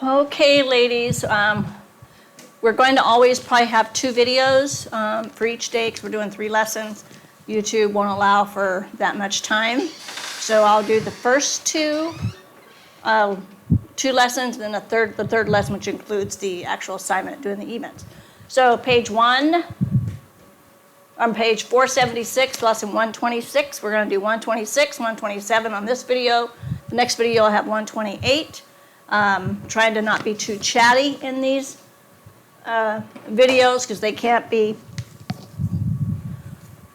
Okay, ladies, we're going to always probably have 2 videos for each day because we're doing 3 lessons. YouTube won't allow for that much time. So I'll do the first 2 lessons, and then the third lesson, which includes the actual assignment, doing the events. So page 1, on page 476, lesson 126, we're going to do 126, 127 on this video. The next video I'll have 128. Trying to not be too chatty in these videos because they can't be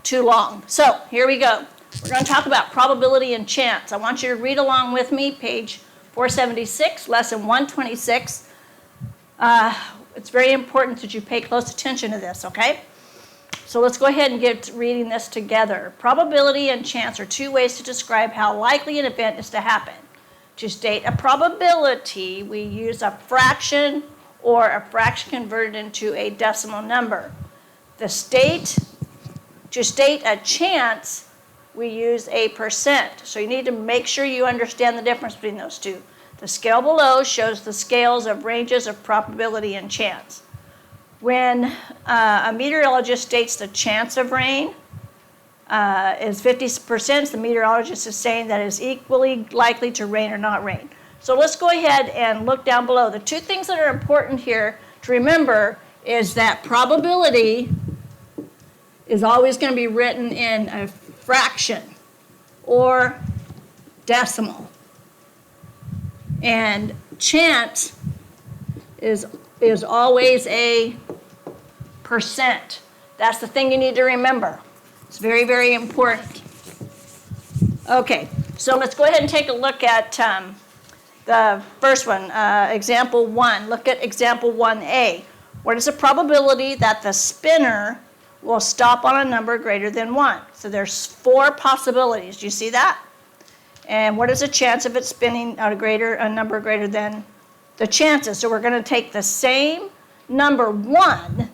too long. So here we go. We're going to talk about probability and chance. I want you to read along with me, page 476, lesson 126. It's very important that you pay close attention to this, okay? So let's go ahead and get reading this together. Probability and chance are 2 ways to describe how likely an event is to happen. To state a probability, we use a fraction or a fraction converted into a decimal number. To state a chance, we use a percent. So you need to make sure you understand the difference between those 2. The scale below shows the scales of ranges of probability and chance. When a meteorologist states the chance of rain is 50%, the meteorologist is saying that it is equally likely to rain or not rain. So let's go ahead and look down below. The 2 things that are important here to remember is that probability is always going to be written in a fraction or decimal. And chance is always a percent. That's the thing you need to remember. It's very, very important. Okay, so let's go ahead and take a look at the first one, example 1. Look at example 1A. What is the probability that the spinner will stop on a number greater than 1? So there's 4 possibilities. Do you see that? And what is the chance of it spinning a number greater than the chances? So we're going to take the same number 1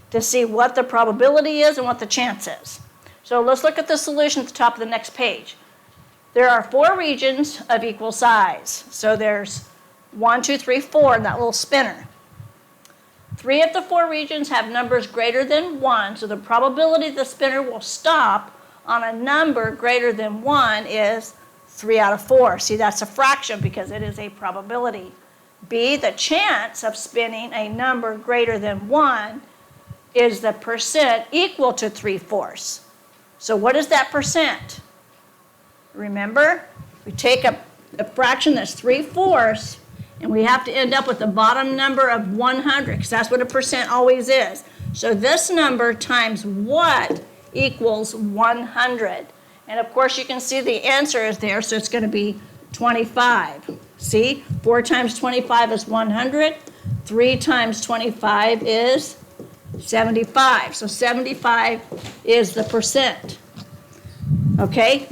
to see what the probability is and what the chance is. So let's look at the solution at the top of the next page. There are 4 regions of equal size. So there's 1, 2, 3, 4 in that little spinner. 3 of the 4 regions have numbers greater than 1, so the probability the spinner will stop on a number greater than 1 is 3 out of 4. See, that's a fraction because it is a probability. B, the chance of spinning a number greater than 1 is the percent equal to 3/4. So what is that percent? Remember, we take a fraction that's 3/4, and we have to end up with the bottom number of 100, because that's what a percent always is. So this number times what equals 100? And of course, you can see the answer is there, so it's going to be 25. See, 4 times 25 is 100. 3 times 25 is 75. So 75 is the percent. Okay?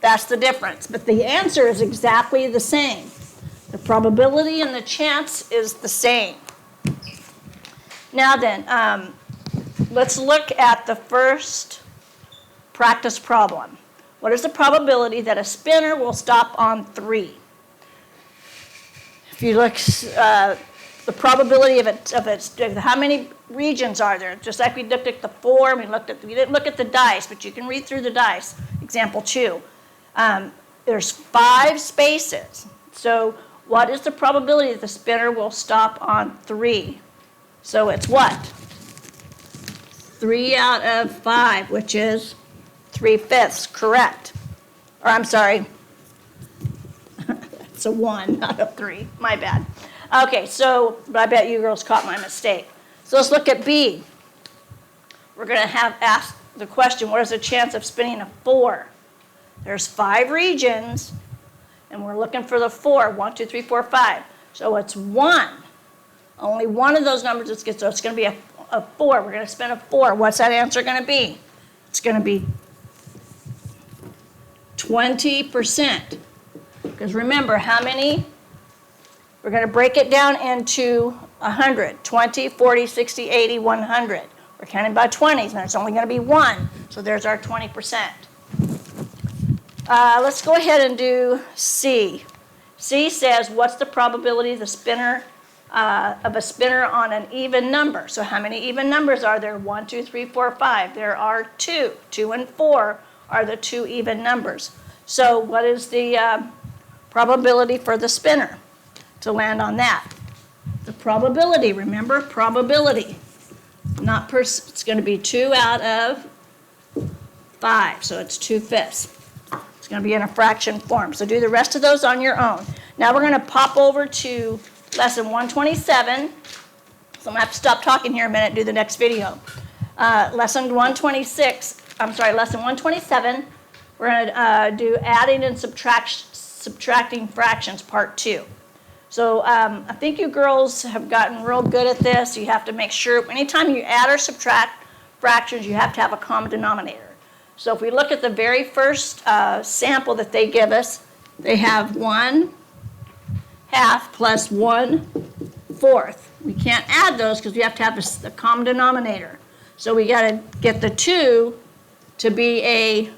That's the difference. But the answer is exactly the same. The probability and the chance is the same. Now then, let's look at the first practice problem. What is the probability that a spinner will stop on 3? If you look, the probability of it, how many regions are there? Just like we looked at the 4, we didn't look at the dice, but you can read through the dice. Example 2. There's 5 spaces. So what is the probability that the spinner will stop on 3? So it's what? 3 out of 5, which is 3/5, correct. Or I'm sorry. It's a 1 out of 3. My bad. Okay, so but I bet you girls caught my mistake. So let's look at B. We're going to have asked the question, what is the chance of spinning a 4? There's 5 regions, and we're looking for the 4. 1, 2, 3, 4, 5. So it's 1. Only one of those numbers is good, so it's going to be a 4. We're going to spin a 4. What's that answer going to be? It's going to be 20%. Because remember, how many? We're going to break it down into 100. 20, 40, 60, 80, 100. We're counting by 20s, and it's only going to be 1. So there's our 20%. Let's go ahead and do C. C says, what's the probability of a spinner on an even number? So how many even numbers are there? 1, 2, 3, 4, 5. There are 2. 2 and 4 are the 2 even numbers. So what is the probability for the spinner to land on that? The probability, remember, probability. Not it's going to be 2 out of 5, so it's 2/5. It's going to be in a fraction form. So do the rest of those on your own. Now we're going to pop over to lesson 127. So I'm going to have to stop talking here a minute and do the next video. Lesson 127, we're going to do adding and subtracting fractions, part 2. So I think you girls have gotten real good at this. You have to make sure anytime you add or subtract fractions, you have to have a common denominator. So if we look at the very first sample that they give us, they have 1/2 plus 1/4. We can't add those because we have to have a common denominator. So we got to get the 2 to be a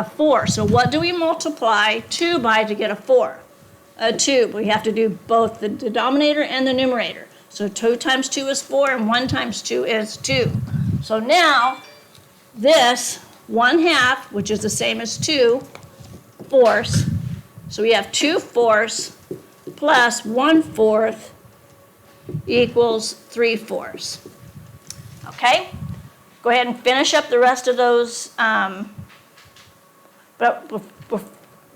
4. So what do we multiply 2 by to get a 4? A 2. We have to do both the denominator and the numerator. So 2 times 2 is 4, and 1 times 2 is 2. So now, this 1/2, which is the same as 2/4, so we have 2/4 plus 1/4 equals 3/4. Okay? Go ahead and finish up the rest of those. But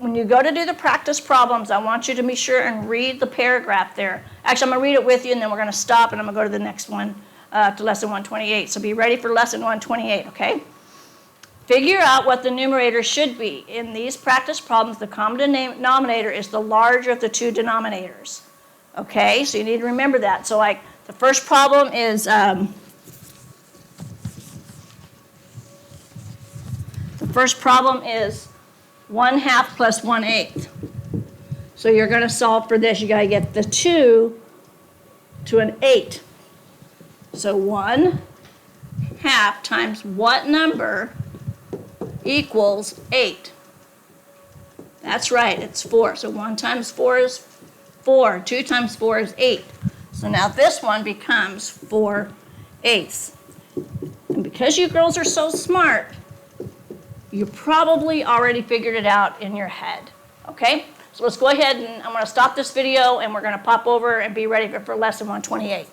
when you go to do the practice problems, I want you to be sure and read the paragraph there. Actually, I'm going to read it with you, and then we're going to stop, and I'm going to go to the next one, to lesson 128. So be ready for lesson 128, okay? Figure out what the numerator should be. In these practice problems, the common denominator is the larger of the 2 denominators. Okay, so you need to remember that. So like the first problem is, the first problem is 1/2 plus 1/8. So you're going to solve for this. You got to get the 2 to an 8. So 1/2 times what number equals 8? That's right, it's 4. So 1 times 4 is 4. 2 times 4 is 8. So now this one becomes 4/8. And because you girls are so smart, you probably already figured it out in your head, okay? So let's go ahead and I'm going to stop this video and we're going to pop over and be ready for lesson 128.